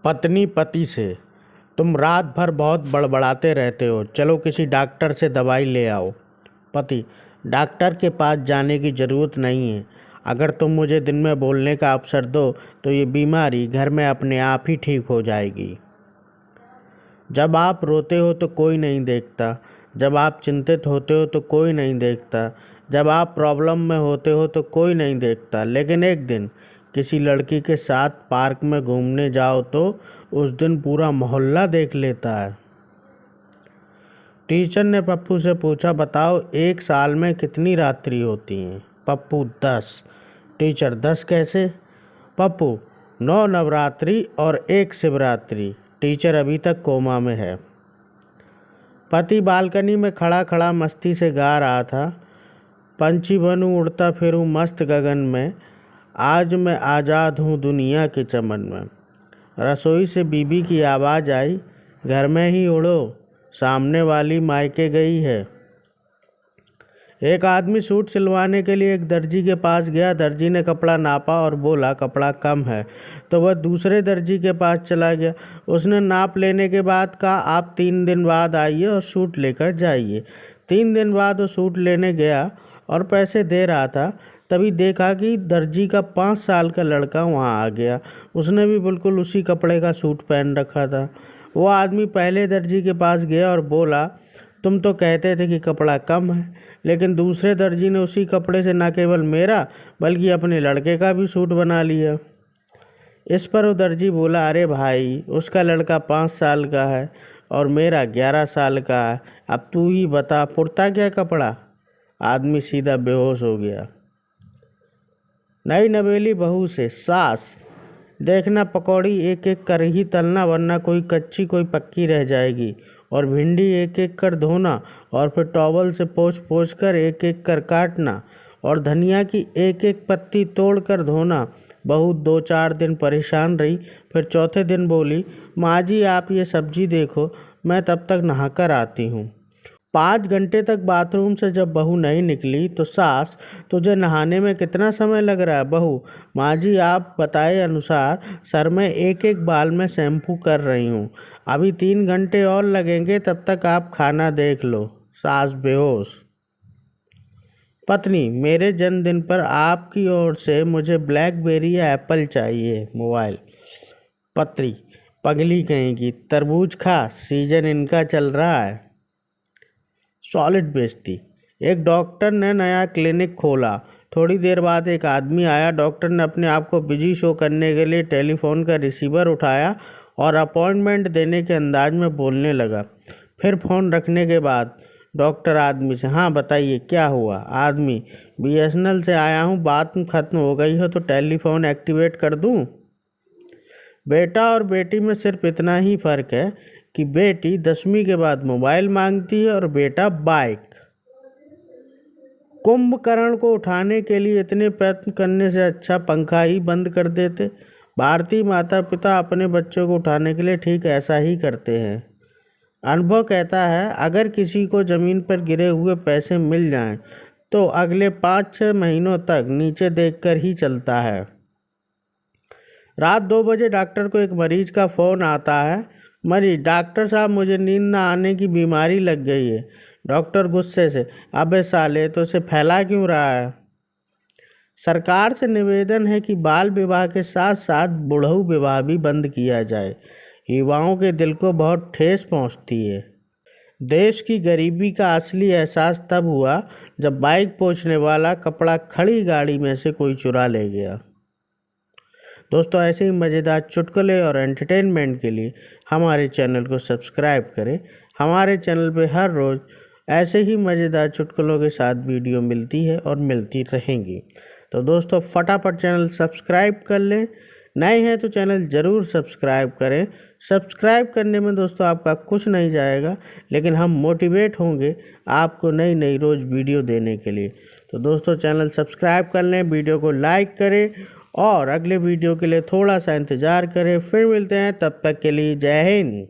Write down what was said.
पत्नी पति से, तुम रात भर बहुत बड़बड़ाते रहते हो, चलो किसी डॉक्टर से दवाई ले आओ। पति, डॉक्टर के पास जाने की ज़रूरत नहीं है। अगर तुम मुझे दिन में बोलने का अवसर दो तो ये बीमारी घर में अपने आप ही ठीक हो जाएगी। जब आप रोते हो तो कोई नहीं देखता, जब आप चिंतित होते हो तो कोई नहीं देखता, जब आप प्रॉब्लम में होते हो तो कोई नहीं देखता, लेकिन एक दिन किसी लड़की के साथ पार्क में घूमने जाओ तो उस दिन पूरा मोहल्ला देख लेता है। टीचर ने पप्पू से पूछा, बताओ एक साल में कितनी रात्रि होती हैं? पप्पू, 10। टीचर, 10 कैसे? पप्पू, 9 नवरात्रि और 1 शिवरात्रि। टीचर अभी तक कोमा में है। पति बालकनी में खड़ा खड़ा मस्ती से गा रहा था, पंछी बनूं उड़ता फिरूं मस्त गगन में, आज मैं आज़ाद हूँ दुनिया के चमन में। रसोई से बीबी की आवाज़ आई, घर में ही उड़ो, सामने वाली मायके गई है। एक आदमी सूट सिलवाने के लिए एक दर्जी के पास गया। दर्जी ने कपड़ा नापा और बोला कपड़ा कम है, तो वह दूसरे दर्जी के पास चला गया। उसने नाप लेने के बाद कहा, आप 3 दिन बाद आइए और सूट लेकर जाइए। 3 दिन बाद वो सूट लेने गया और पैसे दे रहा था, तभी देखा कि दर्जी का 5 साल का लड़का वहाँ आ गया। उसने भी बिल्कुल उसी कपड़े का सूट पहन रखा था। वो आदमी पहले दर्जी के पास गया और बोला, तुम तो कहते थे कि कपड़ा कम है, लेकिन दूसरे दर्जी ने उसी कपड़े से न केवल मेरा बल्कि अपने लड़के का भी सूट बना लिया। इस पर वो दर्जी बोला, अरे भाई, उसका लड़का 5 साल का है और मेरा 11 साल का है, अब तू ही बता पुरता क्या कपड़ा? आदमी सीधा बेहोश हो गया। नई नवेली बहू से, सास, देखना पकौड़ी एक एक कर ही तलना, वरना कोई कच्ची कोई पक्की रह जाएगी। और भिंडी एक एक कर धोना और फिर टॉवल से पोंछ पोंछ कर एक एक कर काटना। और धनिया की एक एक पत्ती तोड़ कर धोना। बहू 2-4 दिन परेशान रही, फिर चौथे दिन बोली, माँ जी आप ये सब्जी देखो, मैं तब तक नहाकर आती हूँ। 5 घंटे तक बाथरूम से जब बहू नहीं निकली तो सास, तुझे नहाने में कितना समय लग रहा है? बहू, माँ जी आप बताए अनुसार सर में एक एक बाल में शैम्पू कर रही हूँ, अभी 3 घंटे और लगेंगे, तब तक आप खाना देख लो। सास बेहोश। पत्नी, मेरे जन्मदिन पर आपकी ओर से मुझे ब्लैकबेरी या एप्पल चाहिए मोबाइल। पत्नी, पगली कहेगी, तरबूज खा, सीजन इनका चल रहा है। सॉलिड बेइज्जती। एक डॉक्टर ने नया क्लिनिक खोला। थोड़ी देर बाद एक आदमी आया। डॉक्टर ने अपने आप को बिजी शो करने के लिए टेलीफोन का रिसीवर उठाया और अपॉइंटमेंट देने के अंदाज में बोलने लगा। फिर फ़ोन रखने के बाद डॉक्टर आदमी से, हाँ बताइए क्या हुआ? आदमी, BSNL से आया हूँ, बात खत्म हो गई हो तो टेलीफोन एक्टिवेट कर दूँ? बेटा और बेटी में सिर्फ इतना ही फ़र्क है कि बेटी 10वीं के बाद मोबाइल मांगती है और बेटा बाइक। कुंभकर्ण को उठाने के लिए इतने प्रयत्न करने से अच्छा पंखा ही बंद कर देते। भारतीय माता पिता अपने बच्चों को उठाने के लिए ठीक ऐसा ही करते हैं। अनुभव कहता है, अगर किसी को ज़मीन पर गिरे हुए पैसे मिल जाएं तो अगले 5-6 महीनों तक नीचे देखकर ही चलता है। रात 2 बजे डॉक्टर को एक मरीज का फ़ोन आता है। मरीज, डॉक्टर साहब मुझे नींद ना आने की बीमारी लग गई है। डॉक्टर गुस्से से, अबे साले तो इसे फैला क्यों रहा है? सरकार से निवेदन है कि बाल विवाह के साथ साथ बुढ़ऊ विवाह भी बंद किया जाए। युवाओं के दिल को बहुत ठेस पहुंचती है। देश की गरीबी का असली एहसास तब हुआ जब बाइक पोंछने वाला कपड़ा खड़ी गाड़ी में से कोई चुरा ले गया। दोस्तों, ऐसे ही मज़ेदार चुटकुले और एंटरटेनमेंट के लिए हमारे चैनल को सब्सक्राइब करें। हमारे चैनल पे हर रोज़ ऐसे ही मज़ेदार चुटकुलों के साथ वीडियो मिलती है और मिलती रहेंगी। तो दोस्तों, फटाफट चैनल सब्सक्राइब कर लें। नए हैं तो चैनल ज़रूर सब्सक्राइब करें। सब्सक्राइब करने में दोस्तों आपका कुछ नहीं जाएगा, लेकिन हम मोटिवेट होंगे आपको नई नई रोज़ वीडियो देने के लिए। तो दोस्तों, चैनल सब्सक्राइब कर लें, वीडियो को लाइक करें और अगले वीडियो के लिए थोड़ा सा इंतज़ार करें। फिर मिलते हैं, तब तक के लिए जय हिंद।